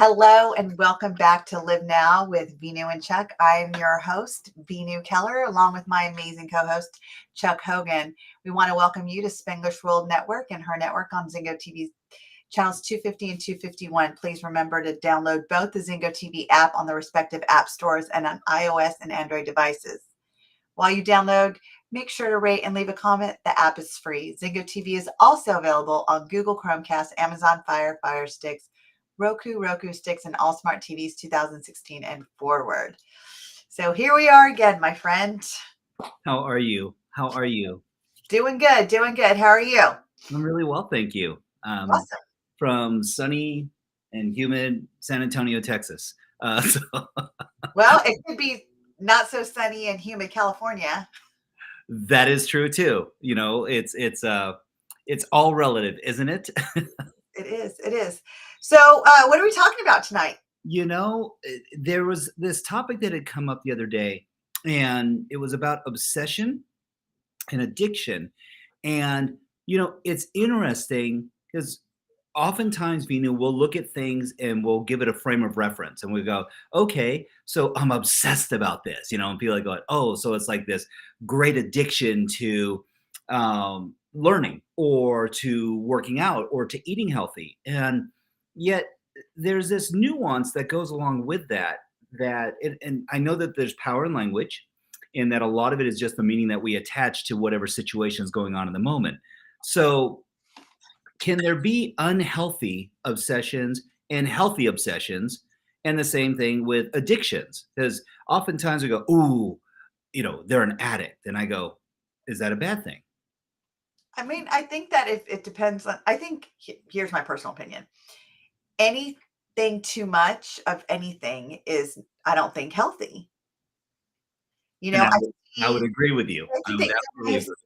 Hello and welcome back to Live Now with Veenu and Chuck. I'm your host, Veenu Keller, along with my amazing co-host, Chuck Hogan. We want to welcome you to Spanglish World Network and her network on Zingo TV channels 250 and 251. Please remember to download both the Zingo TV app on the respective app stores and on iOS and Android devices. While you download, make sure to rate and leave a comment. The app is free. Zingo TV is also available on Google Chromecast, Amazon Fire Sticks, Roku Sticks, and all smart TVs 2016 and forward. So here we are again, my friend. How are you? Doing good. How are you? I'm really well, thank you. Awesome. From sunny and humid San Antonio, Texas. Well, it could be not so sunny and humid California. That is true too. You know, it's all relative, isn't it? It is. So what are we talking about tonight? You know, there was this topic that had come up the other day, and it was about obsession and addiction. And, you know, it's interesting because oftentimes, Veenu, we'll look at things and we'll give it a frame of reference and we go, okay, so I'm obsessed about this, you know, and people are going, oh, so it's like this great addiction to learning or to working out or to eating healthy. And yet there's this nuance that goes along with that, and I know that there's power in language and that a lot of it is just the meaning that we attach to whatever situation is going on in the moment. So can there be unhealthy obsessions and healthy obsessions? And the same thing with addictions, because oftentimes we go, ooh, you know, they're an addict. And I go, is that a bad thing? I mean, I think that if it depends on, I think here's my personal opinion. Anything too much of anything is, I don't think, healthy. You know, I would agree with you. I think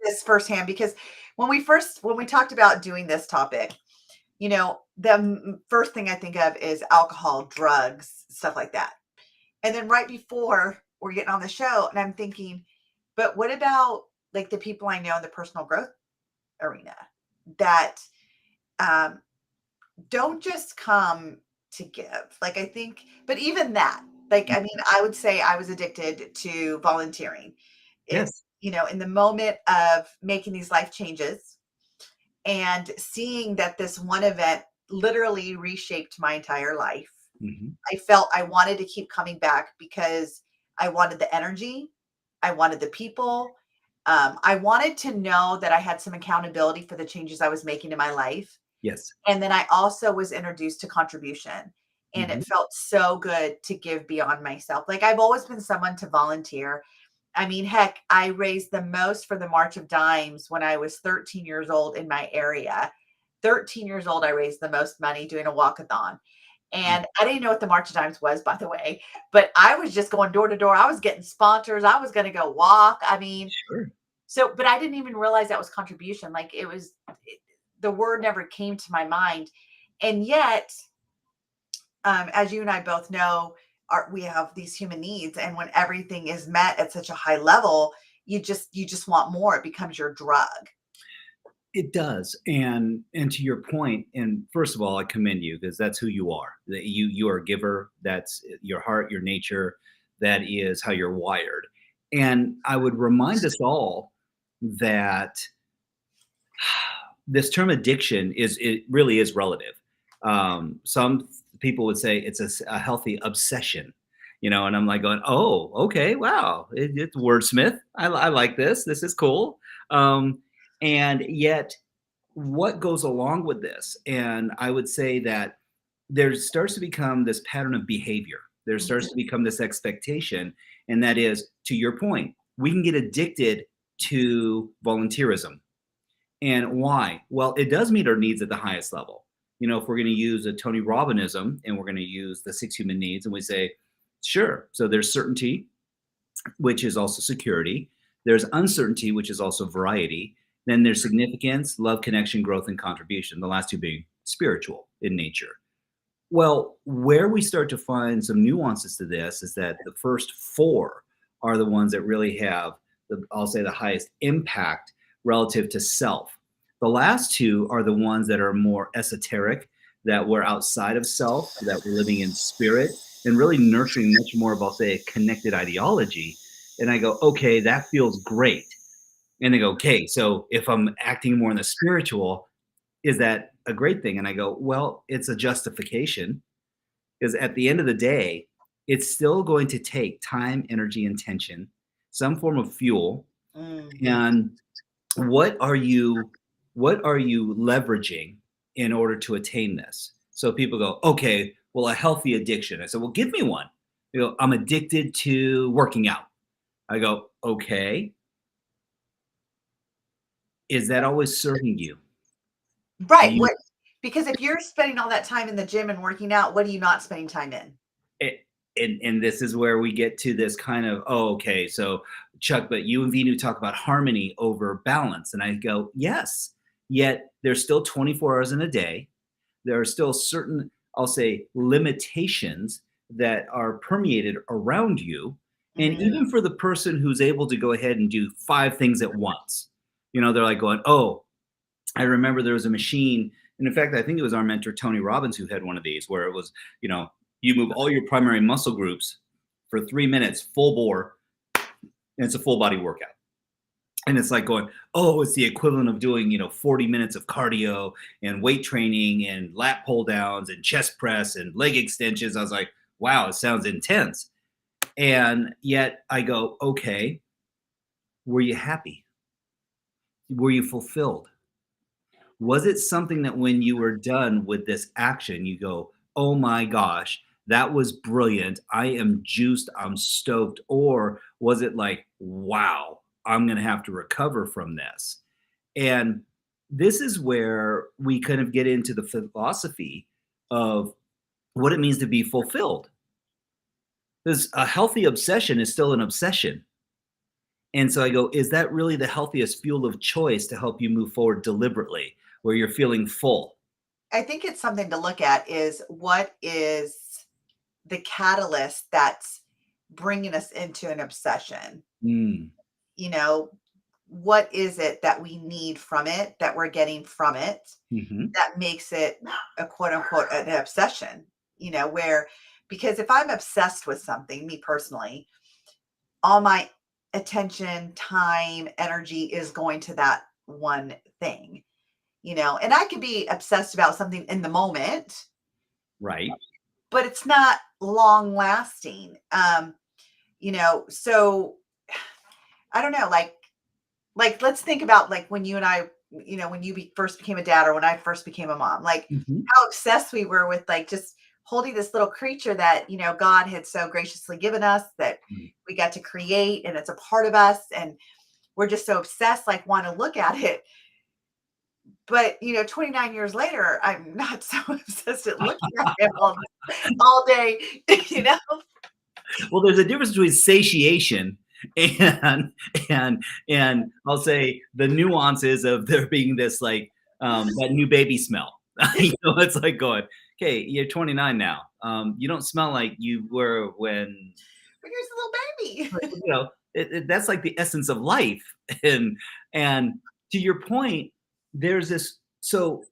this firsthand because when we talked about doing this topic, you know, the first thing I think of is alcohol, drugs, stuff like that. And then right before we're getting on the show, and I'm thinking, but what about like the people I know in the personal growth arena that don't just come to give? Like, I think, but even that, like, I mean, I would say I was addicted to volunteering. Yes. You know, in the moment of making these life changes and seeing that this one event literally reshaped my entire life. Mm-hmm. I felt I wanted to keep coming back because I wanted the energy. I wanted the people. I wanted to know that I had some accountability for the changes I was making in my life. Yes. And then I also was introduced to contribution. And Mm-hmm. it felt so good to give beyond myself. Like, I've always been someone to volunteer. I mean, heck, I raised the most for the March of Dimes when I was 13 years old in my area. 13 years old, I raised the most money doing a walkathon. And I didn't know what the March of Dimes was, by the way, but I was just going door to door. I was getting sponsors. I was going to go walk. I mean, sure. So, but I didn't even realize that was contribution. Like, the word never came to my mind. And yet, as you and I both know, we have these human needs, and when everything is met at such a high level, you just want more. It becomes your drug. It does, and to your point, and first of all, I commend you because that's who you are. That you are a giver. That's your heart, your nature. That is how you're wired. And I would remind us all that this term addiction it really is relative. Some people would say it's a healthy obsession, you know, and I'm like going, oh, okay, wow, it's wordsmith. I like this. This is cool. And yet, what goes along with this? And I would say that there starts to become this pattern of behavior. There starts to become this expectation, and that is, to your point, we can get addicted to volunteerism. And why? Well, it does meet our needs at the highest level. You know, if we're going to use a Tony Robbinism and we're going to use the 6 human needs, and we say, sure, so there's certainty, which is also security. There's uncertainty, which is also variety. Then there's significance, love, connection, growth, and contribution. The last two being spiritual in nature. Well, where we start to find some nuances to this is that the first 4 are the ones that really have, I'll say, the highest impact relative to self. The last 2 are the ones that are more esoteric, that we're outside of self, that we're living in spirit, and really nurturing much more of, I'll say, a connected ideology. And I go, okay, that feels great. And they go, okay, so if I'm acting more in the spiritual, is that a great thing? And I go, well, it's a justification, because at the end of the day, it's still going to take time, energy, intention, some form of fuel. Mhm. And what are you what are you leveraging in order to attain this? So people go, okay, well, a healthy addiction. I said, well, give me one. You know, I'm addicted to working out. I go, okay, is that always serving you? Do Right. you What? Because if you're spending all that time in the gym and working out, what are you not spending time in? it, and this is where we get to this kind of, oh, okay, so Chuck, but you and Vinu talk about harmony over balance. And I go, yes, yet there's still 24 hours in a day. There are still certain, I'll say, limitations that are permeated around you. And Mm, even for the person who's able to go ahead and do 5 things at once, they're like going, oh, I remember there was a machine. And in fact, I think it was our mentor, Tony Robbins, who had one of these where it was, you move all your primary muscle groups for 3 minutes, full bore, and it's a full body workout. And it's like going, oh, it's the equivalent of doing, 40 minutes of cardio and weight training and lat pull downs and chest press and leg extensions. I was like, wow, it sounds intense. And yet I go, okay, were you happy? Were you fulfilled? Was it something that when you were done with this action, you go, oh my gosh, that was brilliant. I am juiced. I'm stoked. Or was it like, wow, I'm going to have to recover from this? And this is where we kind of get into the philosophy of what it means to be fulfilled. Because a healthy obsession is still an obsession. And so I go, is that really the healthiest fuel of choice to help you move forward deliberately, where you're feeling full? I think it's something to look at is what is the catalyst that's bringing us into an obsession? Mm, You know, what is it that we need from it, that we're getting from it, hmm that makes it a quote unquote an obsession? Where, because if I'm obsessed with something, me personally, all my attention, time, energy is going to that one thing, and I could be obsessed about something in the moment, right. but it's not long lasting. So I don't know, like let's think about like when you and I, when you first became a dad or when I first became a mom, like hmm how obsessed we were with like just holding this little creature that, God had so graciously given us that we got to create and it's a part of us and we're just so obsessed, like want to look at it. But 29 years later, I'm not so obsessed at looking at him all day, you know? Well, there's a difference between satiation and and I'll say the nuances of there being this like that new baby smell. It's like going, okay, you're 29 now. You don't smell like you were when But here's a little baby. that's like the essence of life. and and to your point, there's this. So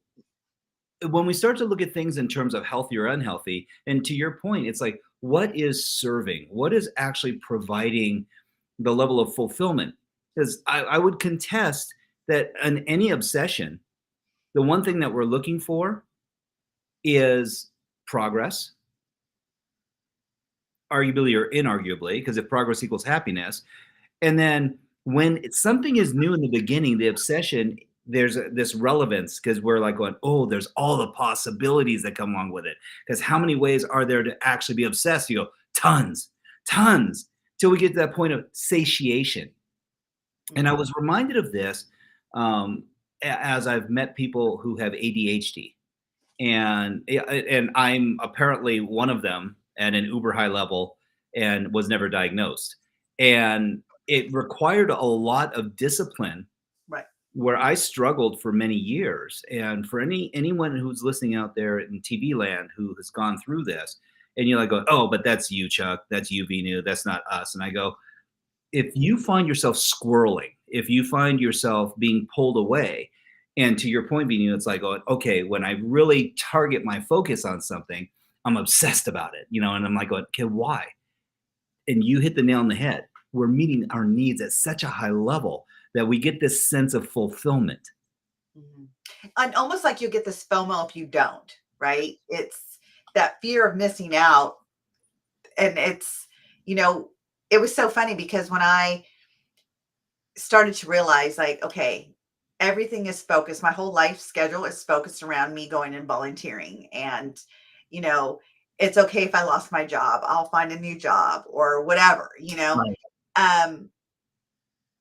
when we start to look at things in terms of healthy or unhealthy, and to your point, it's like, what is serving? What is actually providing the level of fulfillment? Because I would contest that in any obsession, the one thing that we're looking for is progress, arguably or inarguably, because if progress equals happiness, and then when something is new in the beginning, the obsession, there's this relevance because we're like going, oh, there's all the possibilities that come along with it. Because how many ways are there to actually be obsessed? You go, tons, tons, till we get to that point of satiation. And I Mhm. was reminded of this as I've met people who have ADHD, and I'm apparently one of them at an uber high level and was never diagnosed. And it required a lot of discipline Right. where I struggled for many years. And for anyone who's listening out there in TV land who has gone through this, and you're like, going, oh, but that's you, Chuck. That's you, Venu. That's not us. And I go, if you find yourself squirreling, if you find yourself being pulled away, And to your point, Vinu, it's like, going, okay, when I really target my focus on something, I'm obsessed about it, and I'm like, going, okay, why? And you hit the nail on the head. We're meeting our needs at such a high level that we get this sense of fulfillment. Mhm. And almost like you get this FOMO if you don't, right? It's that fear of missing out. And you know, it was so funny because when I started to realize, like, okay, everything is focused, my whole life schedule is focused around me going and volunteering. And, you know, it's okay if I lost my job, I'll find a new job or whatever. Right. Um,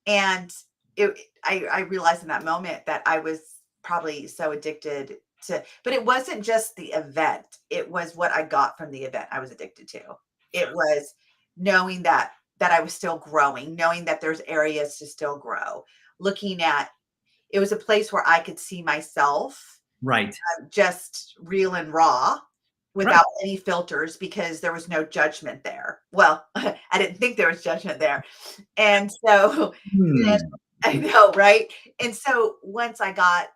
and I realized in that moment that I was probably so addicted but it wasn't just the event, it was what I got from the event I was addicted to. It was knowing that I was still growing, knowing that there's areas to still grow, looking at it was a place where I could see myself Right. just real and raw Right. without any filters because there was no judgment there. Well, I didn't think there was judgment there. And so then Hmm. I know, right? And so once I got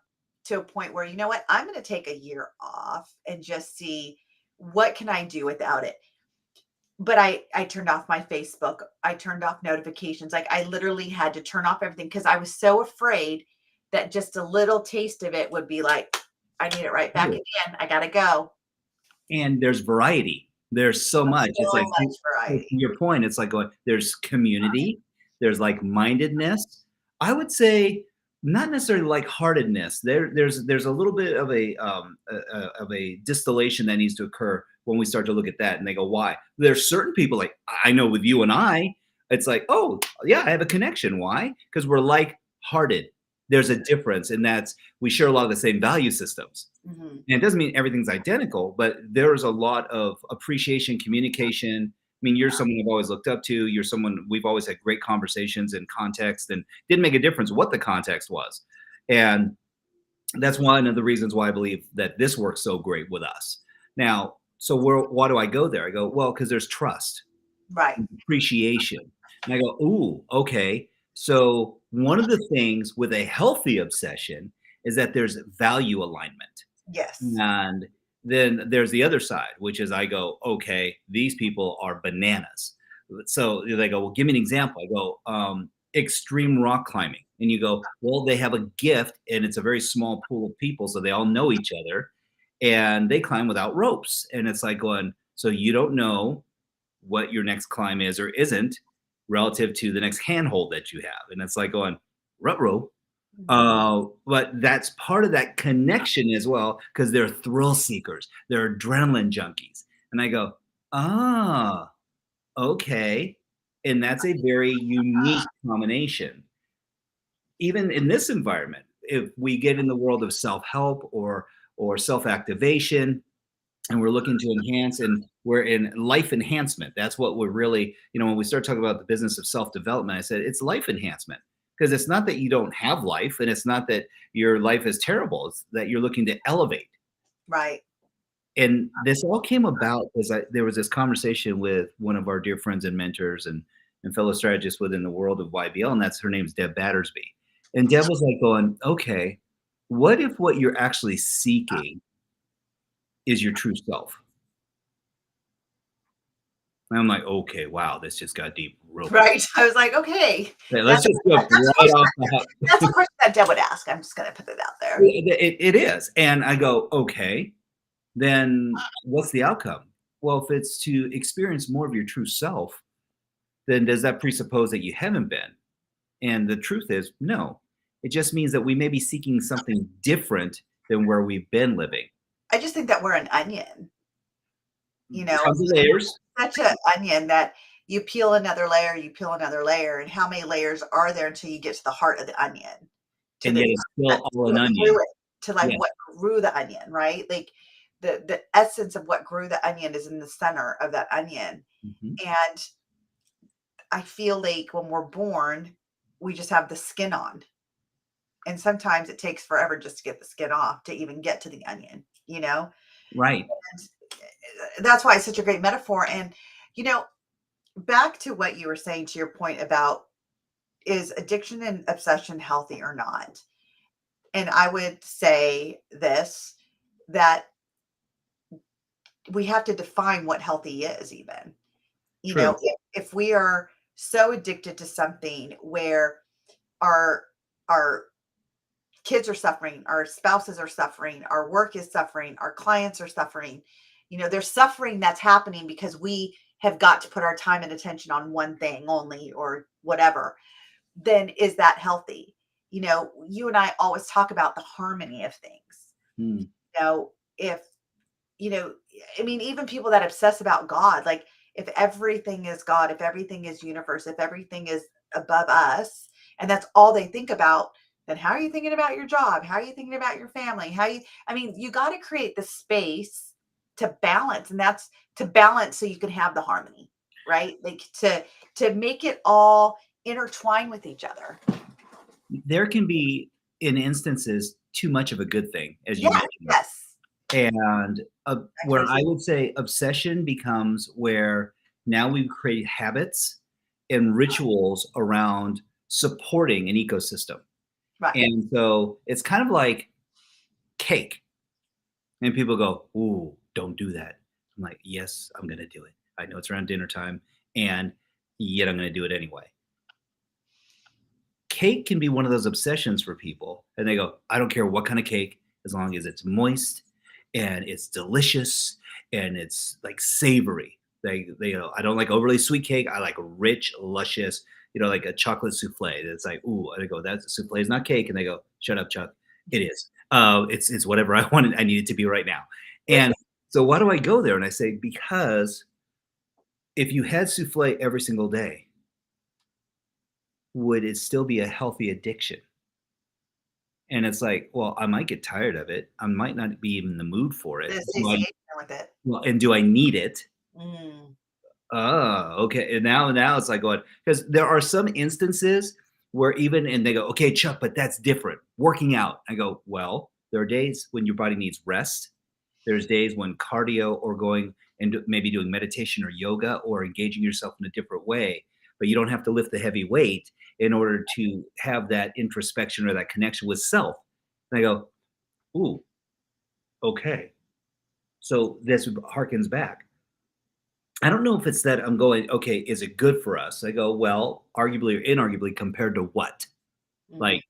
to a point where, you know what, I'm going to take a year off and just see what can I do without it. But I turned off my Facebook. I turned off notifications. Like I literally had to turn off everything because I was so afraid that just a little taste of it would be like, I need it right back again. I gotta go. And there's variety. There's so much. It's So like, much to variety. your point, it's like going, there's community, there's like mindedness. I would say not necessarily like heartedness. There's a little bit of a distillation that needs to occur when we start to look at that. And they go, why? There's certain people like I know with you and I, it's like, oh yeah, I have a connection. Why? Because we're like hearted. There's a difference, and that's we share a lot of the same value systems. Mhm. And it doesn't mean everything's identical, but there's a lot of appreciation, communication. I mean, you're someone I've always looked up to. You're someone we've always had great conversations in context, and didn't make a difference what the context was. And that's one of the reasons why I believe that this works so great with us. Now, so why do I go there? I go, well, because there's trust, Right. appreciation. And I go, ooh, okay. So one of the things with a healthy obsession is that there's value alignment. Yes. And then there's the other side, which is I go, okay, these people are bananas. So they go, well, give me an example. I go, extreme rock climbing. And you go, well, they have a gift and it's a very small pool of people. So they all know each other and they climb without ropes. And it's like going, so you don't know what your next climb is or isn't relative to the next handhold that you have. And it's like going, rut-row. Mhm. But that's part of that connection as well, because they're thrill seekers, they're adrenaline junkies. And I go, ah, okay. And that's a very unique combination. Even in this environment, if we get in the world of self-help or self-activation, and we're looking to enhance and we're in life enhancement. That's what we're really, when we start talking about the business of self-development, I said it's life enhancement because it's not that you don't have life and it's not that your life is terrible. It's that you're looking to elevate. Right. And this all came about because there was this conversation with one of our dear friends and mentors and fellow strategists within the world of YBL, and that's her name's Deb Battersby. And Deb was like going, okay, what if what you're actually seeking is your true self? And I'm like, okay, wow, this just got deep real quick. Right. I was like, okay. Okay, let's That's just jump that's a right question off the hop. that's a question that Deb would ask. I'm just gonna put it out there. It is. And I go, okay, then what's the outcome? Well, if it's to experience more of your true self, then does that presuppose that you haven't been? And the truth is, no. It just means that we may be seeking something different than where we've been living. I just think that we're an onion, you know, Tons of layers, such an onion that you peel another layer, you peel another layer, and how many layers are there until you get to the heart of the onion? To and the yet it's that still all an what grew onion. it, to like Yeah. what grew the onion, right? Like the essence of what grew the onion is in the center of that onion. Mhm. And I feel like when we're born, we just have the skin on. And sometimes it takes forever just to get the skin off to even get to the onion. Right. That's why it's such a great metaphor. And, you know, back to what you were saying to your point about is addiction and obsession healthy or not? And I would say this, that we have to define what healthy is, even. True. If we are so addicted to something where our our kids are suffering, our spouses are suffering, our work is suffering, our clients are suffering, there's suffering that's happening because we have got to put our time and attention on one thing only or whatever, then is that healthy? You and I always talk about the harmony of things. Hmm. If you know, I mean, even people that obsess about God, like, if everything is God, if everything is universe, if everything is above us, and that's all they think about, then how are you thinking about your job? How are you thinking about your family? I mean, you got to create the space to balance, and that's to balance so you can have the harmony, right? Like to make it all intertwine with each other. There can be, in instances, too much of a good thing, as you Yeah, mentioned. yes. And I where I totally would say obsession becomes where now we create habits and rituals around supporting an ecosystem. right. And so it's kind of like cake. And people go, "Ooh, don't do that." I'm like, "Yes, I'm gonna do it. I know it's around dinner time, and yet I'm gonna do it anyway." Cake can be one of those obsessions for people, and they go, "I don't care what kind of cake, as long as it's moist and it's delicious and it's like savory." They go, "I don't like overly sweet cake. I like rich, luscious, like a chocolate souffle." It's like, "Ooh," and I go, "That souffle is not cake," and they go, "Shut up, Chuck. It is. It's whatever I wanted. I need it to be right now." And so why do I go there? And I say, because if you had souffle every single day, would it still be a healthy addiction? And it's like, well, I might get tired of it. I might not be in the mood for The it. association with it. Well, and do I need it? Mm, Oh, okay. And now it's like going, because there are some instances where even and they go, okay, Chuck, but that's different. Working out. I go, well, there are days when your body needs rest. There's days when cardio or going and maybe doing meditation or yoga or engaging yourself in a different way, but you don't have to lift the heavy weight in order to have that introspection or that connection with self. And I go, ooh, okay. So this harkens back. I don't know if it's that I'm going, okay, is it good for us? I go, well, arguably or inarguably, compared to what? mhm. Like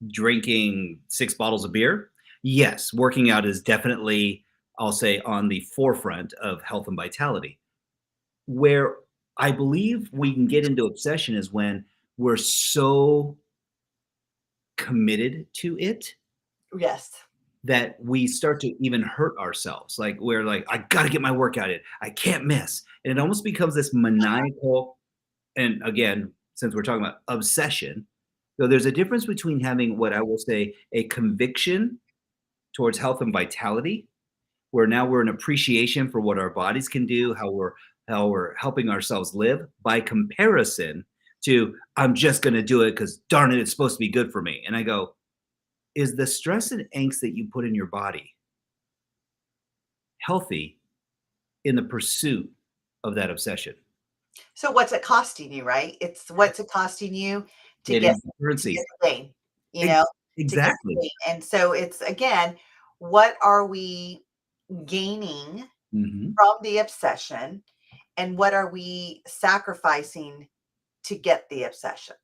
drinking 6 bottles of beer? Yes, working out is definitely, I'll say, on the forefront of health and vitality. Where I believe we can get into obsession is when we're so committed to it Yes. that we start to even hurt ourselves. Like we're like, I got to get my workout in. I can't miss. And it almost becomes this maniacal, and again, since we're talking about obsession, so there's a difference between having what I will say a conviction towards health and vitality, where now we're an appreciation for what our bodies can do, how we're helping ourselves live, by comparison to I'm just going to do it because darn it, it's supposed to be good for me. And I go, is the stress and angst that you put in your body healthy in the pursuit of that obsession? So what's it costing you, right? It's what's it costing you to It get is to get currency. the thing, you Ex- know, to get the exactly. thing. And so it's, again, what are we gaining Hmm. from the obsession, and what are we sacrificing to get the obsession?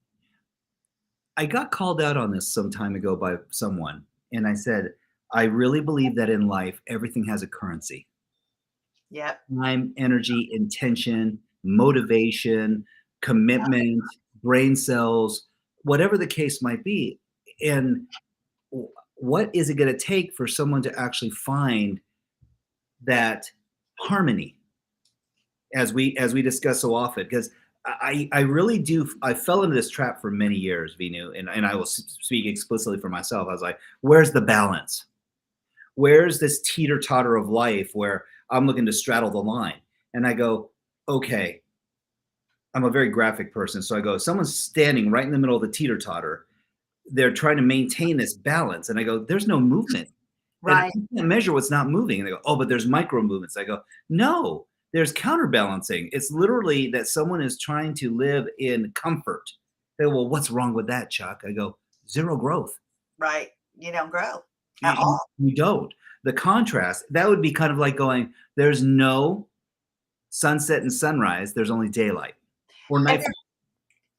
I got called out on this some time ago by someone, and I said, I really believe that in life, everything has a currency: Yep. time, energy, intention, motivation, commitment, brain cells, whatever the case might be. And what is it going to take for someone to actually find that harmony, as we discuss so often? Because I really do. I fell into this trap for many years, Vinu, and I will speak explicitly for myself. I was like, where's the balance? Where's this teeter totter of life where I'm looking to straddle the line? And I go, okay, I'm a very graphic person. So I go, someone's standing right in the middle of the teeter totter. They're trying to maintain this balance. And I go, there's no movement. And Right. you can't measure what's not moving. And they go, oh, but there's micro movements. I go, no, there's counterbalancing. It's literally that someone is trying to live in comfort. They go, well, what's wrong with that, Chuck? I go, zero growth. Right. you don't grow at You, all. you don't. The contrast, that would be kind of like going, there's no sunset and sunrise, there's only daylight or And nightfall.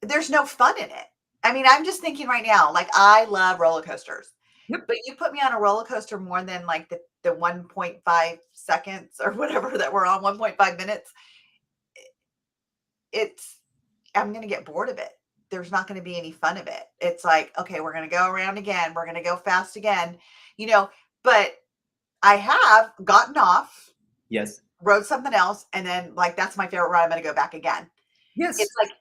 there's no fun in it. I mean, I'm just thinking right now, like I love roller coasters, Yep. but you put me on a roller coaster more than like the 1.5 seconds or whatever that we're on, 1.5 minutes, it's I'm going to get bored of it. There's not going to be any fun of it. It's like, okay, we're going to go around again. We're going to go fast again, you know, but I have gotten off, Yes. rode something else, and then like that's my favorite ride. I'm going to go back again. Yes. It's like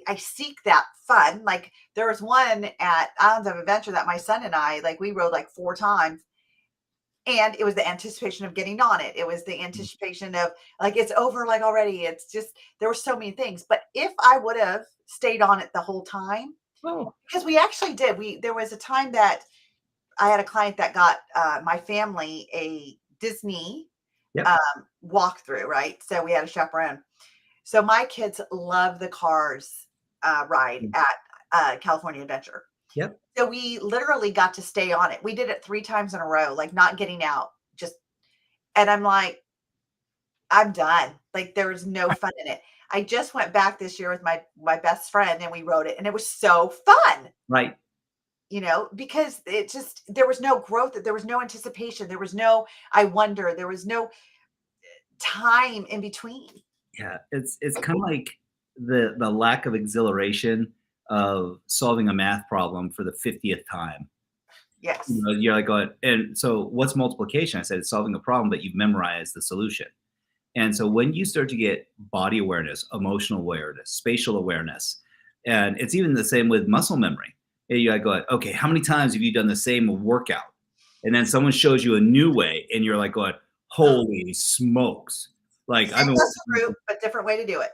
I seek that fun. Like there was one at Islands of Adventure that my son and I like we rode like 4 times, and it was the anticipation of getting on it. It was the anticipation of like it's over like already. It's just there were so many things. But if I would have stayed on it the whole time, Oh, because we actually did, we there was a time that I had a client that got my family a Disney yep. walkthrough, right? So we had a chaperone. So my kids love the Cars ride Mm. at California Adventure. Yep. So we literally got to stay on it. We did it 3 times in a row, like not getting out. Just and I'm like, I'm done. Like there was no fun in it. I just went back this year with my best friend and we rode it, and it was so fun. Right. Because it just there was no growth, there was no anticipation, there was no I wonder, there was no time in between. Yeah. It's kind of like the lack of exhilaration of solving a math problem for the 50th time. Yes. You're like going, and so what's multiplication? I said it's solving a problem, but you've memorized the solution. And so when you start to get body awareness, emotional awareness, spatial awareness, and it's even the same with muscle memory. And you go, okay, how many times have you done the same workout? And then someone shows you a new way, and you're like going, holy smokes. Like I've Same been muscle working group, but different way to do it.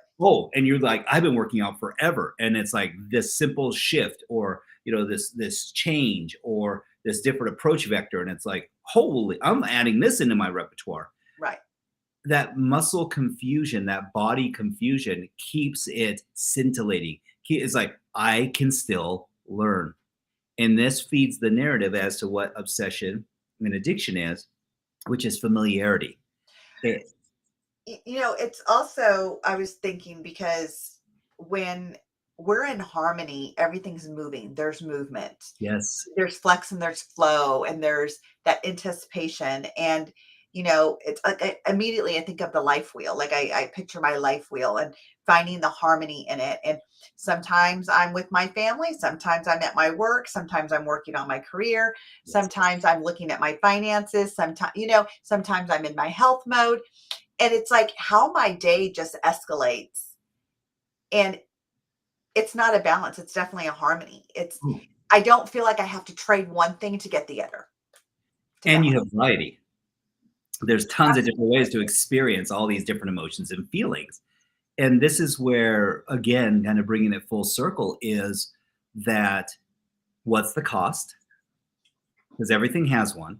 and you're like, I've been working out forever. And it's like this simple shift or this change or this different approach vector. And it's like, holy, I'm adding this into my repertoire. Right. That muscle confusion, that body confusion keeps it scintillating. It's like, I can still learn. And this feeds the narrative as to what obsession and addiction is, which is familiarity. It, It's also I was thinking because when we're in harmony, everything's moving. There's movement. yes, There's flex and there's flow and there's that anticipation. And it's like immediately I think of the life wheel. Like I picture my life wheel and finding the harmony in it. And sometimes I'm with my family, sometimes I'm at my work, sometimes I'm working on my career, yes. sometimes I'm looking at my finances, sometimes I'm in my health mode. And it's like how my day just escalates. And it's not a balance. It's definitely a harmony. Ooh. I don't feel like I have to trade one thing to get the other to And balance. you have variety. There's tons of different ways to experience all these different emotions and feelings. And this is where, again, kind of bringing it full circle is that what's the cost? Because everything has one,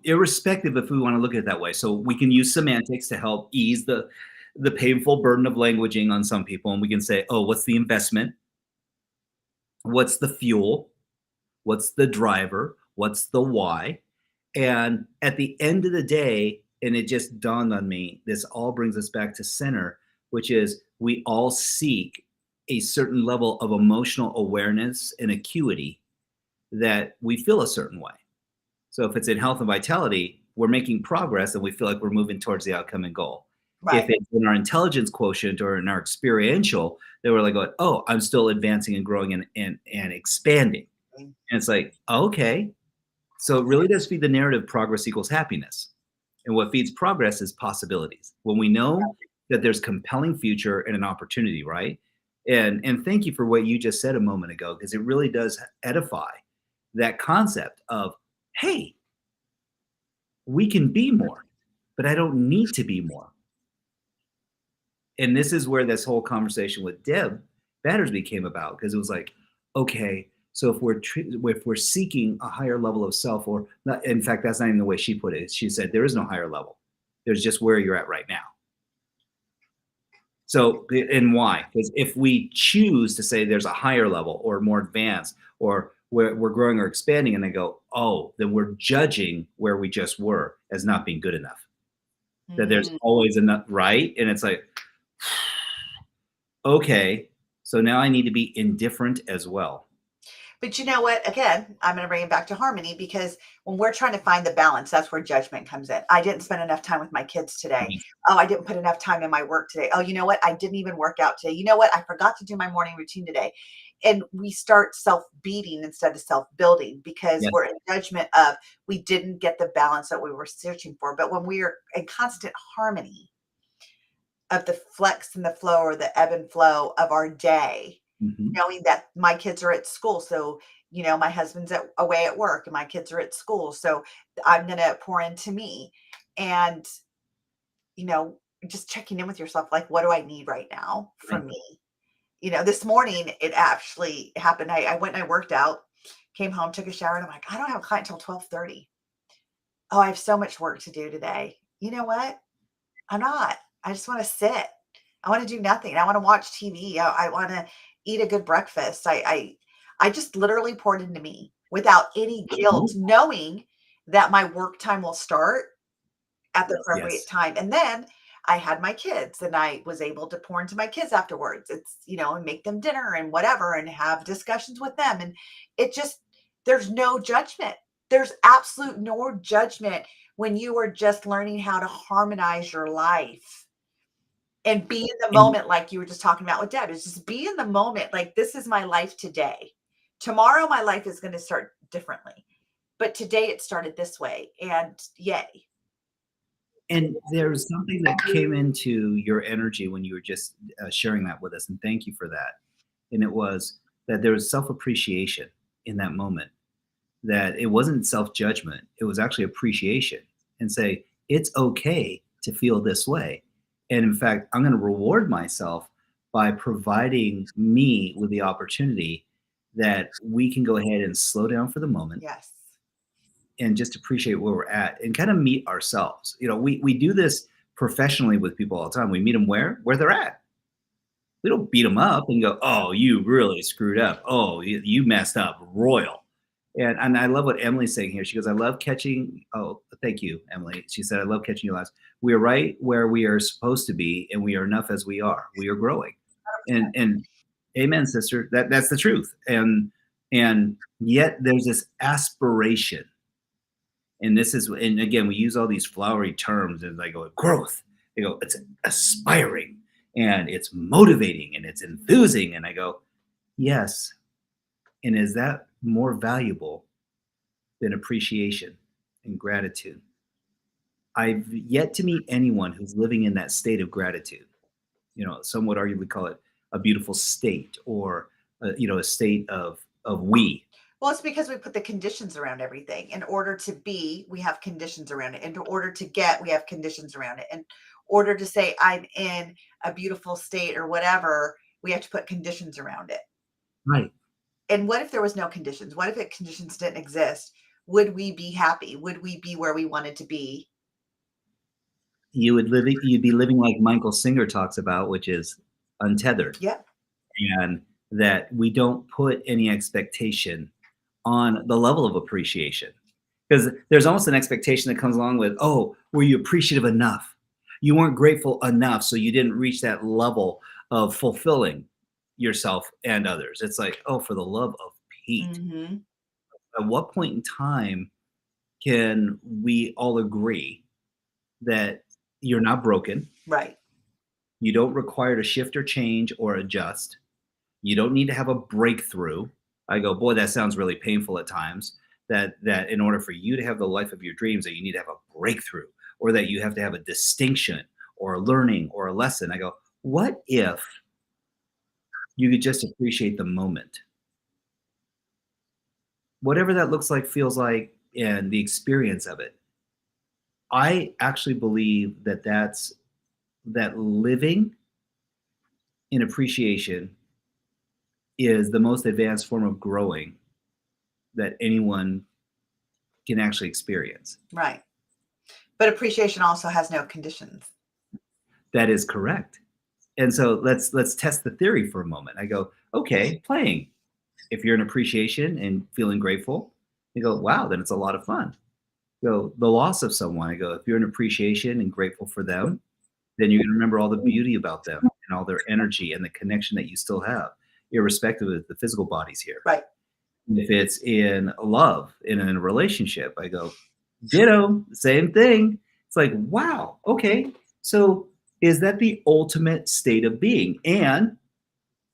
irrespective if we want to look at it that way. So we can use semantics to help ease the painful burden of languaging on some people. And we can say, oh, what's the investment? What's the fuel? What's the driver? What's the why? And at the end of the day, and it just dawned on me, this all brings us back to center, which is we all seek a certain level of emotional awareness and acuity that we feel a certain way. So if it's in health and vitality, we're making progress and we feel like we're moving towards the outcome and goal. If Right. it's in our intelligence quotient or in our experiential, then we're like, going, oh, I'm still advancing and growing and expanding. And it's like, okay. So it really does feed the narrative progress equals happiness. And what feeds progress is possibilities. When we know that there's compelling future and an opportunity, right? And thank you for what you just said a moment ago, because it really does edify that concept of, hey, we can be more, but I don't need to be more. And this is where this whole conversation with Deb Battersby came about, because it was like, okay, so if we're seeking a higher level of self, or not, in fact, that's not even the way she put it. She said there is no higher level. There's just where you're at right now. So, and why? Because if we choose to say there's a higher level or more advanced, or we're growing or expanding, and I go, oh, then we're judging where we just were as not being good enough. That there's Mm. always enough, right? And it's like, okay, so now I need to be indifferent as well. But you know what? Again, I'm going to bring it back to harmony, because when we're trying to find the balance, that's where judgment comes in. I didn't spend enough time with my kids today. Yes. Oh, I didn't put enough time in my work today. Oh, you know what? I didn't even work out today. You know what? I forgot to do my morning routine today. And we start self beating instead of self building, because Yes. we're in judgment of we didn't get the balance that we were searching for. But when we are in constant harmony of the flex and the flow, or the ebb and flow of our day, Mhm. knowing that my kids are at school. So, my husband's away at work and my kids are at school. So I'm going to pour into me, and, you know, just checking in with yourself, like, what do I need right now Right. from me? This morning it actually happened. I went and I worked out, came home, took a shower, and I'm like, I don't have a client until 12:30. Oh, I have so much work to do today. You know what? I'm not. I just want to sit. I want to do nothing. I want to watch TV. I want to eat a good breakfast. I just literally poured into me without any guilt, knowing that my work time will start at the appropriate Yes. time. And then I had my kids and I was able to pour into my kids afterwards. And make them dinner and whatever and have discussions with them. And it just, there's no judgment. There's absolute no judgment when you are just learning how to harmonize your life and be in the And moment, like you were just talking about with Deb. Is just be in the moment. Like, this is my life today. Tomorrow, my life is going to start differently. But today, it started this way. And yay. and there's something that came into your energy when you were just sharing that with us, and thank you for that. And it was that there was self-appreciation in that moment. That it wasn't self-judgment; it was actually appreciation, and say it's okay to feel this way. And in fact, I'm going to reward myself by providing me with the opportunity that we can go ahead and slow down for the moment Yes. and just appreciate where we're at and kind of meet ourselves. We do this professionally with people all the time. We meet them where they're at. We don't beat them up and go, "Oh, you really screwed up. Oh, you messed up, royal." And I love what Emily's saying here. She goes, "I love catching." Oh, thank you, Emily. She said, "I love catching you last. We are right where we are supposed to be, and we are enough as we are. We are growing." And amen, sister. That's the truth. And yet there's this aspiration, and again, we use all these flowery terms, and I go, growth. They go, it's aspiring, and it's motivating, and it's enthusing. And I go, yes. And is that more valuable than appreciation and gratitude? I've yet to meet anyone who's living in that state of gratitude. Some would arguably call it a beautiful state, or a state of we. Well, it's because we put the conditions around everything. In order to be, we have conditions around it. In order to get, we have conditions around it. In order to say, I'm in a beautiful state or whatever, we have to put conditions around it. Right. And what if there was no conditions? What if conditions didn't exist? Would we be happy? Would we be where we wanted to be? You'd be living like Michael Singer talks about, which is untethered, Yep. and that we don't put any expectation on the level of appreciation, because there's almost an expectation that comes along with, oh, were you appreciative enough? You weren't grateful enough, so you didn't reach that level of fulfilling yourself and others. It's like, oh, for the love of Pete, Hmm. at what point in time can we all agree that you're not broken? Right. You don't require to shift or change or adjust. You don't need to have a breakthrough. I go, boy, that sounds really painful at times. That in order for you to have the life of your dreams, that you need to have a breakthrough, or that you have to have a distinction or a learning or a lesson. I go, what if you could just appreciate the moment, whatever that looks like, feels like, and the experience of it? I actually believe that living in appreciation is the most advanced form of growing that anyone can actually experience. Right. But appreciation also has no conditions. That is correct. And so let's test the theory for a moment. I go, okay, playing. If you're in appreciation and feeling grateful, you go, wow, then it's a lot of fun. So the loss of someone, I go, if you're in appreciation and grateful for them, then you're going to remember all the beauty about them and all their energy and the connection that you still have, irrespective of the physical bodies here. Right. If it's in love, in a relationship, I go, ditto, same thing. It's like, wow, okay. So is that the ultimate state of being? And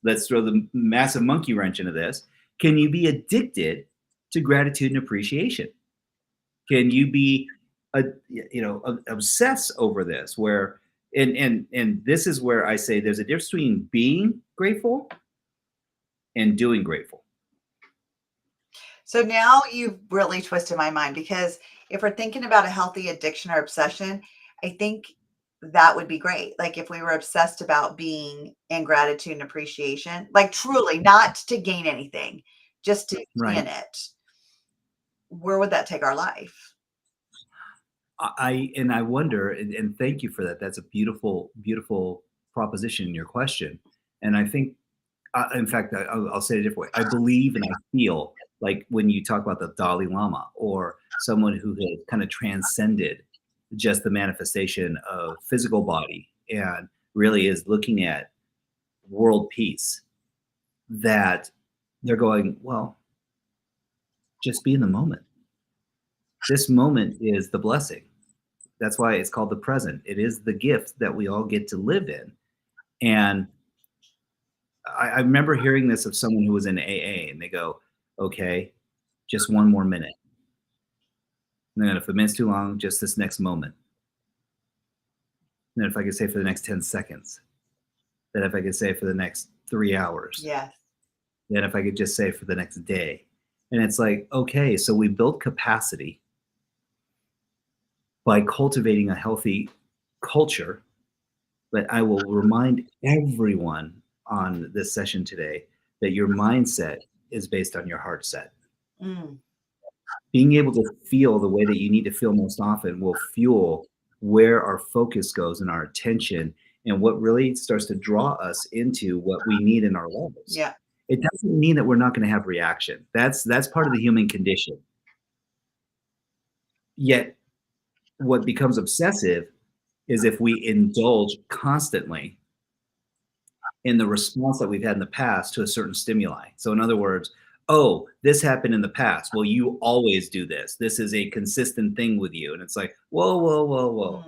let's throw the massive monkey wrench into this. Can you be addicted to gratitude and appreciation? Can you be obsess over this where and this is where I say there's a difference between being grateful and doing grateful. So now you've really twisted my mind, because if we're thinking about a healthy addiction or obsession, I think that would be great. Like if we were obsessed about being in gratitude and appreciation, like truly not to gain anything, just to be in it, where would that take our life? I wonder, and thank you for that. That's a beautiful, beautiful proposition in your question. And I think, in fact, I'll say it a different way. I believe and I feel like when you talk about the Dalai Lama or someone who has kind of transcended just the manifestation of physical body and really is looking at world peace, that they're going, well, just be in the moment. This moment is the blessing. That's why it's called the present. It is the gift that we all get to live in. And I remember hearing this of someone who was in AA, and they go, okay, just one more minute. And then if a minute's too long, just this next moment. And then if I could say for the next 10 seconds, then if I could say for the next 3 hours, Yes. then if I could just say for the next day. And it's like, okay, so we built capacity by cultivating a healthy culture. But I will remind everyone on this session today that your mindset is based on your heart set. Mm. Being able to feel the way that you need to feel most often will fuel where our focus goes and our attention and what really starts to draw us into what we need in our lives. Yeah. It doesn't mean that we're not going to have reaction. That's part of the human condition. Yet what becomes obsessive is if we indulge constantly in the response that we've had in the past to a certain stimuli. So in other words, oh, this happened in the past. Well, you always do this. This is a consistent thing with you. And it's like, whoa, whoa, whoa, whoa.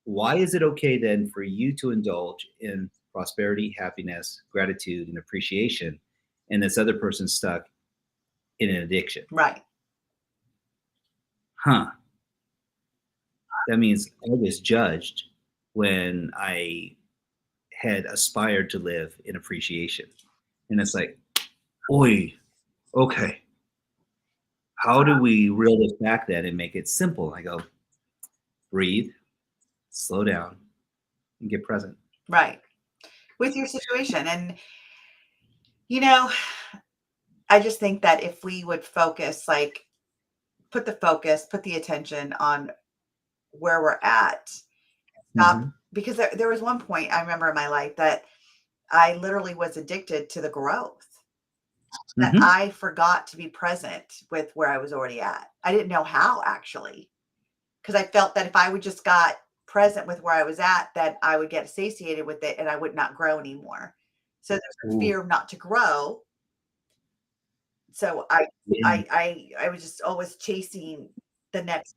Why is it okay then for you to indulge in prosperity, happiness, gratitude, and appreciation, and this other person's stuck in an addiction? Right. Huh. That means I was judged when I had aspired to live in appreciation. And it's like, oi, okay, how do we reel this back then and make it simple? I go, breathe, slow down, and get present. Right. With your situation. And, I just think that if we would focus, like put the attention on where we're at, stop. Because there was one point I remember in my life that I literally was addicted to the growth, that I forgot to be present with where I was already at. I didn't know how, actually, because I felt that if I would just got present with where I was at, that I would get satiated with it and I would not grow anymore. So there's a fear not to grow. So I was just always chasing the next.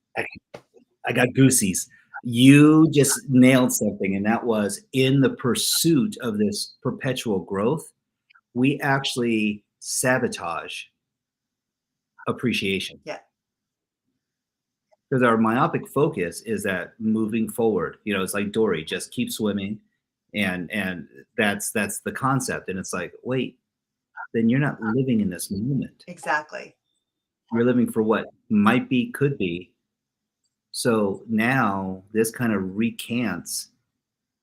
I got goosies. You just nailed something, and that was in the pursuit of this perpetual growth, we actually sabotage appreciation. Yeah. Because our myopic focus is that moving forward, it's like Dory, just keep swimming, and that's the concept. And it's like, wait, then you're not living in this moment. Exactly. You're living for what might be, could be. So now this kind of recants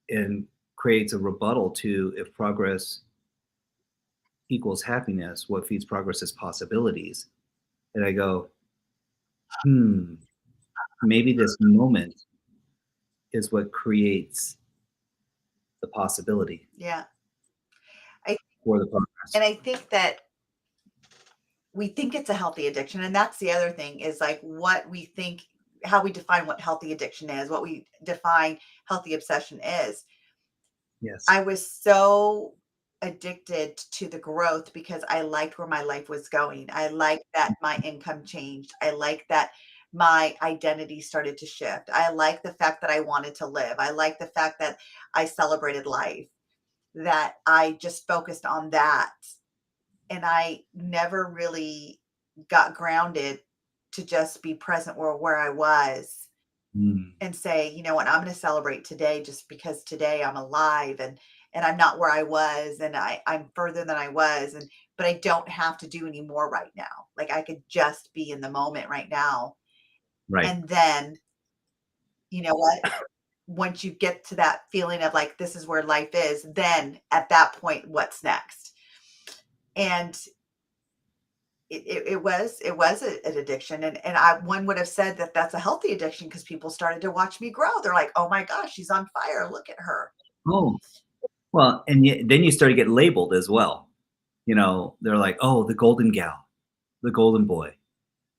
and creates a rebuttal to, if progress equals happiness, what feeds progress is possibilities. And I go, maybe this moment is what creates the possibility. Yeah. For the progress. And I think that we think it's a healthy addiction. And that's the other thing is like what we think, how we define what healthy addiction is, what we define healthy obsession is. Yes. I was so addicted to the growth because I liked where my life was going. I liked that my income changed. I liked that my identity started to shift. I liked the fact that I wanted to live. I liked the fact that I celebrated life, that I just focused on that. And I never really got grounded to just be present where I was Mm, and say, you know what, I'm going to celebrate today just because today I'm alive and I'm not where I was and I'm further than I was and but I don't have to do any more right now. Like I could just be in the moment right now. right. And then, you know what? Once you get to that feeling of like this is where life is, then at that point, what's next? And it was an addiction and I one would have said that that's a healthy addiction because people started to watch me grow. They're like, oh my gosh, she's on fire, look at her. Oh, well, and then you start to get labeled as well. They're like, oh, the golden gal, the golden boy.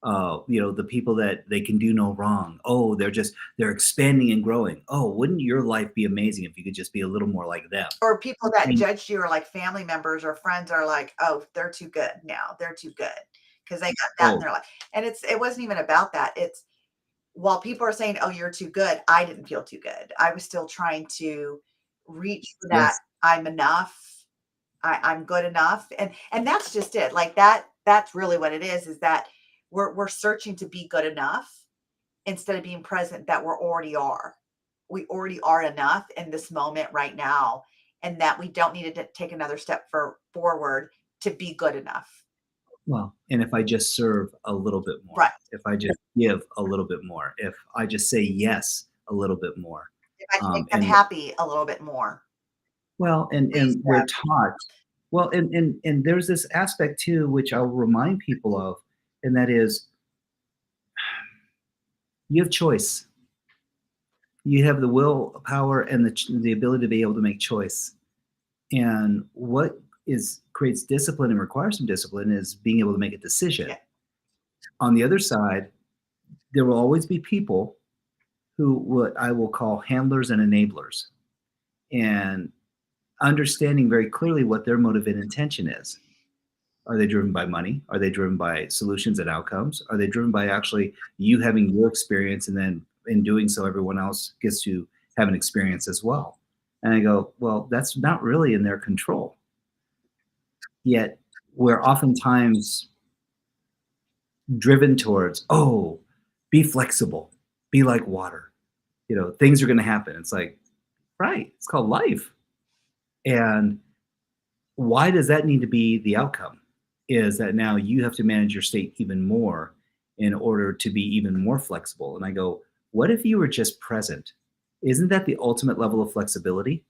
The people that they can do no wrong. Oh, they're expanding and growing. Oh, wouldn't your life be amazing if you could just be a little more like them? Or people that And, judged you or like family members or friends are like, oh, they're too good now, they're too good because they got that in oh, their life. And it wasn't even about that. It's while people are saying, oh, you're too good, I didn't feel too good. I was still trying to reach for that yes, I'm enough, I'm good enough, and that's just it. Like that's really what it is that we're searching to be good enough instead of being present that we're already are. We already are enough in this moment right now, and that we don't need to take another step forward to be good enough. well, and if I just serve a little bit more, Right. if I just give a little bit more, if I just say yes a little bit more, If I can make them and happy a little bit more, well, please. and we're taught. Well, and there's this aspect too, which I'll remind people of, and that is you have choice. You have the willpower and the ability to be able to make choice. And what is creates discipline and requires some discipline is being able to make a decision. Yeah. On the other side, there will always be people who what I will call handlers and enablers, and understanding very clearly what their motive and intention is. Are they driven by money? Are they driven by solutions and outcomes? Are they driven by actually you having your experience and then in doing so, everyone else gets to have an experience as well? And I go, well, that's not really in their control. Yet we're oftentimes driven towards, oh, be flexible, be like water. Things are going to happen. It's like, right, it's called life. And why does that need to be the outcome? Is that now you have to manage your state even more in order to be even more flexible. And I go, what if you were just present? Isn't that the ultimate level of flexibility?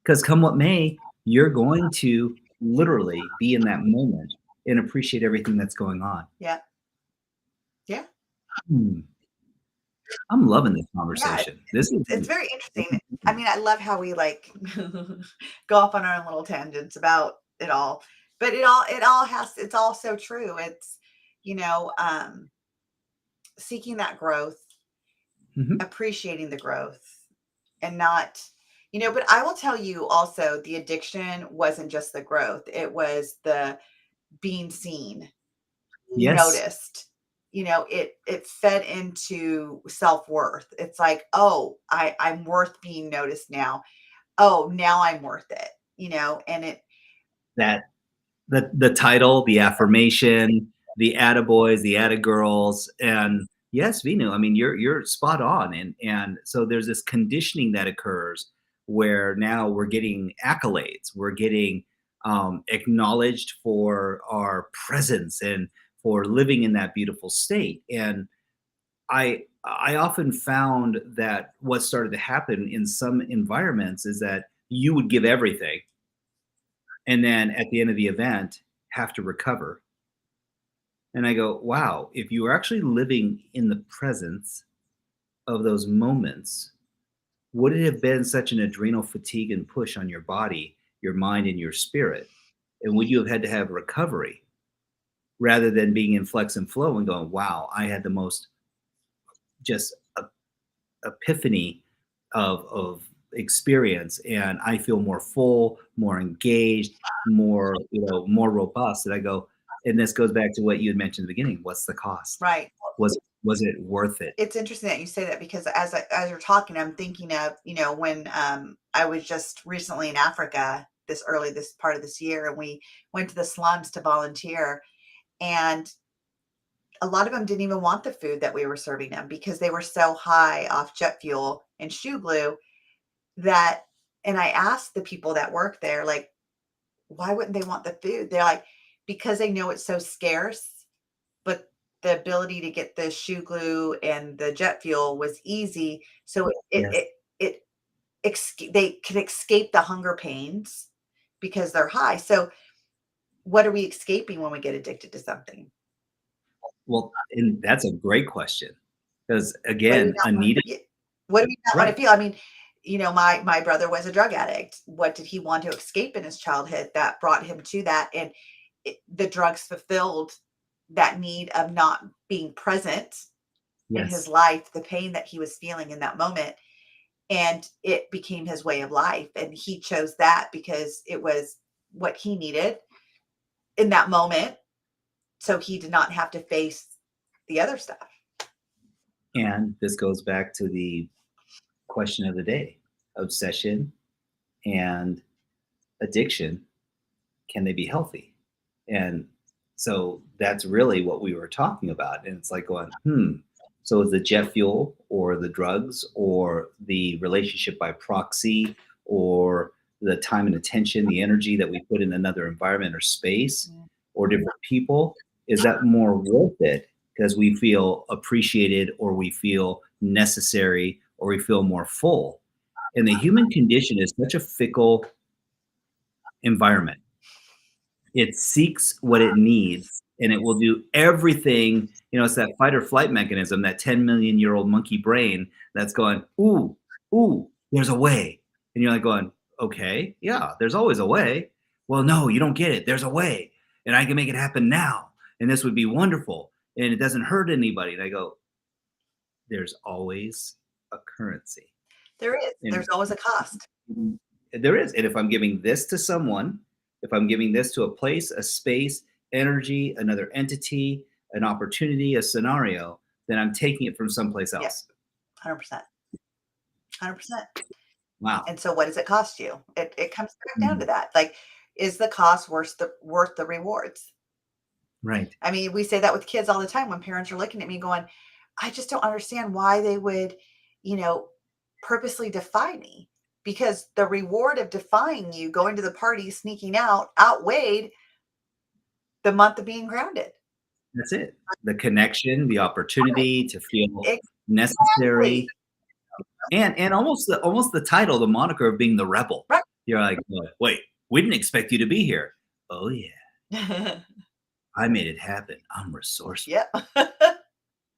Because come what may, you're going to literally be in that moment and appreciate everything that's going on. Yeah. Yeah. Hmm, I'm loving this Yeah. conversation. This is It's very interesting. I mean, I love how we like go off on our own little tangents about it all. But it's all so true. It's, you know, seeking that growth, Mhm. appreciating the growth and not, but I will tell you also the addiction wasn't just the growth. It was the being seen, Yes, noticed. It fed into self-worth. It's like, oh, I'm worth being noticed now. Oh, now I'm worth it, and it that the title, the affirmation, the attaboys, the attagirls, and yes, Vinu, I mean, you're spot on, and so there's this conditioning that occurs where now we're getting accolades, we're getting acknowledged for our presence and for living in that beautiful state. And I often found that what started to happen in some environments is that you would give everything, and then at the end of the event have to recover. And I go, wow, if you were actually living in the presence of those moments, would it have been such an adrenal fatigue and push on your body, your mind, and your spirit? And would you have had to have recovery? rather than being in flex and flow and going, wow, I had the most just epiphany of experience, and I feel more full, more engaged, more, more robust. And I go, and this goes back to what you had mentioned at the beginning. What's the cost? Right. Was it worth it? It's interesting that you say that, because as you're talking, I'm thinking of, when I was just recently in Africa this part of this year, and we went to the slums to volunteer, and a lot of them didn't even want the food that we were serving them because they were so high off jet fuel and shoe glue that, and I asked the people that work there, like, why wouldn't they want the food? They're like, because they know it's so scarce, but the ability to get the shoe glue and the jet fuel was easy. So Yes. they can escape the hunger pains because they're high. So what are we escaping when we get addicted to something? Well, and that's a great question, because What do we again, not want Anita, to what do we not want right? to feel? I mean, my brother was a drug addict. What did he want to escape in his childhood that brought him to that? And the drugs fulfilled that need of not being present in his Yes. life, the pain that he was feeling in that moment. And it became his way of life. And he chose that because it was what he needed in that moment. So he did not have to face the other stuff. And this goes back to the question of the day: obsession and addiction, can they be healthy? And so that's really what we were talking about. And it's like going, so is the jet fuel or the drugs or the relationship by proxy or the time and attention, the energy that we put in another environment or space Mm. or different people, is that more worth it because we feel appreciated or we feel necessary or we feel more full? And the human condition is such a fickle environment. It seeks what it needs and it will do everything. It's that fight or flight mechanism, that 10 million year old monkey brain that's going, ooh, ooh, there's a way. And you're like going, okay, yeah, there's always a way. Well, no, you don't get it. There's a way. And I can make it happen now. And this would be wonderful. And it doesn't hurt anybody. And I go, there's always a currency. There is. And There's always a cost. there is. And if I'm giving this to someone, if I'm giving this to a place, a space, energy, another entity, an opportunity, a scenario, then I'm taking it from someplace Yeah, else. 100%. 100%. Wow. And so what does it cost you? It comes back down to Mm. that. Like, is the cost worth the rewards? Right. I mean, we say that with kids all the time when parents are looking at me going, I just don't understand why they would, you know, purposely defy me, because the reward of defying you, going to the party, sneaking out, outweighed the month of being grounded. That's it. The connection, the opportunity to feel Exactly. necessary, and almost the title, the moniker of being the rebel. Right. You're like, wait, we didn't expect you to be here. Oh yeah, I made it happen. I'm resourceful. Yep.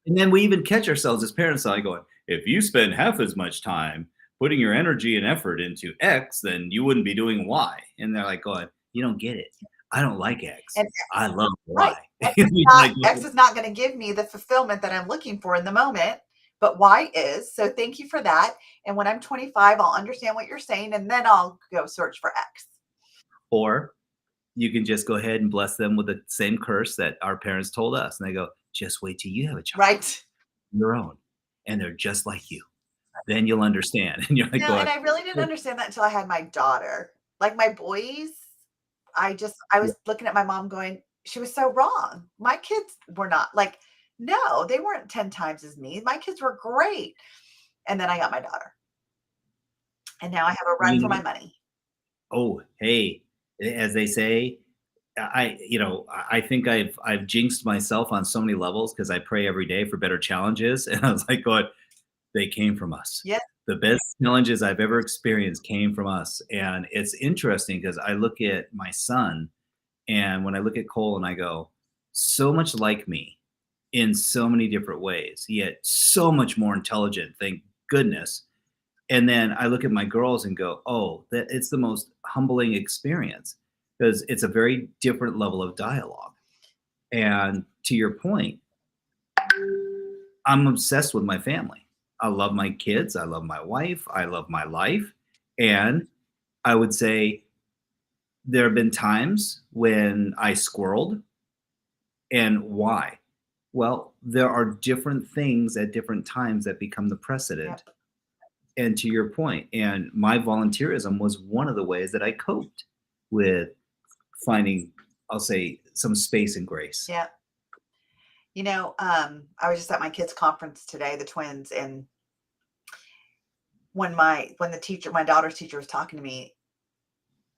And then we even catch ourselves as parents like going, if you spend half as much time putting your energy and effort into X, then you wouldn't be doing Y. And they're like going, you don't get it. I don't like X. And I love right. Y. Not, Like, X is not going to give me the fulfillment that I'm looking for in the moment, but Y is. So thank you for that. And when I'm 25, I'll understand what you're saying, and then I'll go search for X. or you can just go ahead and bless them with the same curse that our parents told us. And they go, just wait till you have a child Right. of your own. And they're just like you. Then you'll understand. And you're like No, and going, I really didn't understand that until I had my daughter. Like my boys, I yeah, was looking at my mom going, she was so wrong. My kids were not like, no, they weren't 10 times as me. My kids were great. And then I got my daughter. And now I have a run you for know, my money. oh, hey, as they say, I think I've jinxed myself on so many levels because I pray every day for better challenges. And I was like going, they came from us. Yeah. The best challenges I've ever experienced came from us. And it's interesting because I look at my son, and when I look at Cole and I go, so much like me in so many different ways, yet so much more intelligent, thank goodness. And then I look at my girls and go, oh, that it's the most humbling experience because it's a very different level of dialogue. And to your point, I'm obsessed with my family. I love my kids. I love my wife. I love my life. And I would say there have been times when I squirreled. And why? Well, there are different things at different times that become the Yep. precedent. And to your point, and my volunteerism was one of the ways that I coped with finding, I'll say, some space and grace. Yep. I was just at my kids' conference today, the twins, and when the teacher, my daughter's teacher, was talking to me,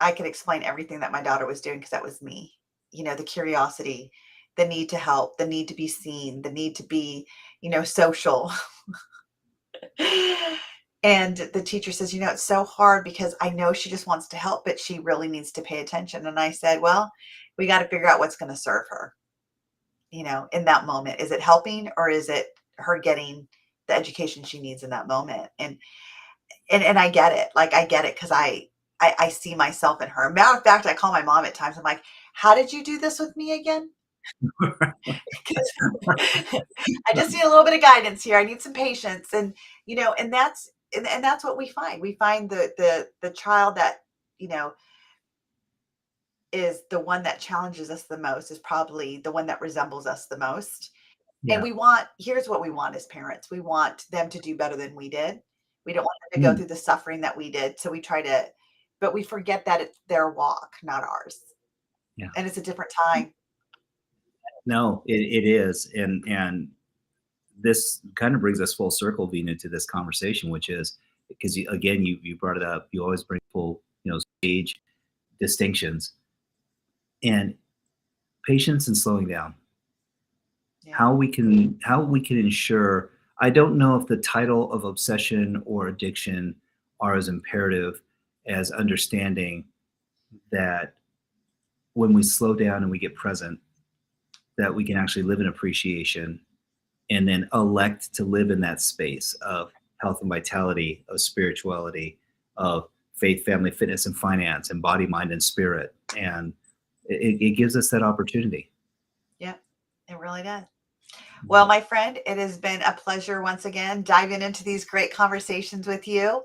I could explain everything that my daughter was doing because that was me. The curiosity, the need to help, the need to be seen, the need to be, social. And the teacher says, it's so hard because I know she just wants to help, but she really needs to pay attention. And I said, well, we got to figure out what's going to serve her, in that moment. Is it helping, or is it her getting the education she needs in that moment? And I get it. Like, I get it because I see myself in her. Matter of fact, I call my mom at times. I'm like, how did you do this with me again? 'Cause I just need a little bit of guidance here. I need some patience. And that's what we find. We find the child that, you know, is the one that challenges us the most, is probably the one that resembles us the most. And Yeah. here's what we want as parents. We want them to do better than we did. We don't want them to go Mm, through the suffering that we did. So we try to, but we forget that it's their walk, not ours. yeah. And it's a different time. No, it is. And this kind of brings us full circle, Vina, to this conversation, which is because again, you brought it up. You always bring full, stage distinctions and patience and slowing down. Yeah. How we can ensure. I don't know if the title of obsession or addiction are as imperative as understanding that when we slow down and we get present, that we can actually live in appreciation and then elect to live in that space of health and vitality, of spirituality, of faith, family, fitness, and finance, and body, mind, and spirit. And it gives us that opportunity. Yep. It really does. Well, my friend, it has been a pleasure once again diving into these great conversations with you.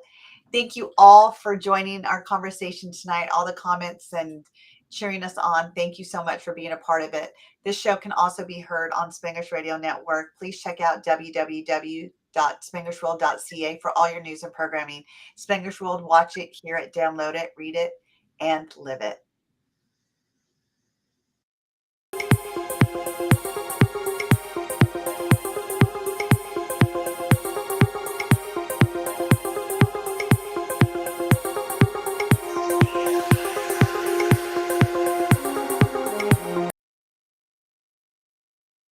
Thank you all for joining our conversation tonight, all the comments and cheering us on. Thank you so much for being a part of it. This show can also be heard on Spanglish Radio Network. Please check out www.spanglishworld.ca for all your news and programming. Spanglish World, watch it, hear it, download it, read it, and live it.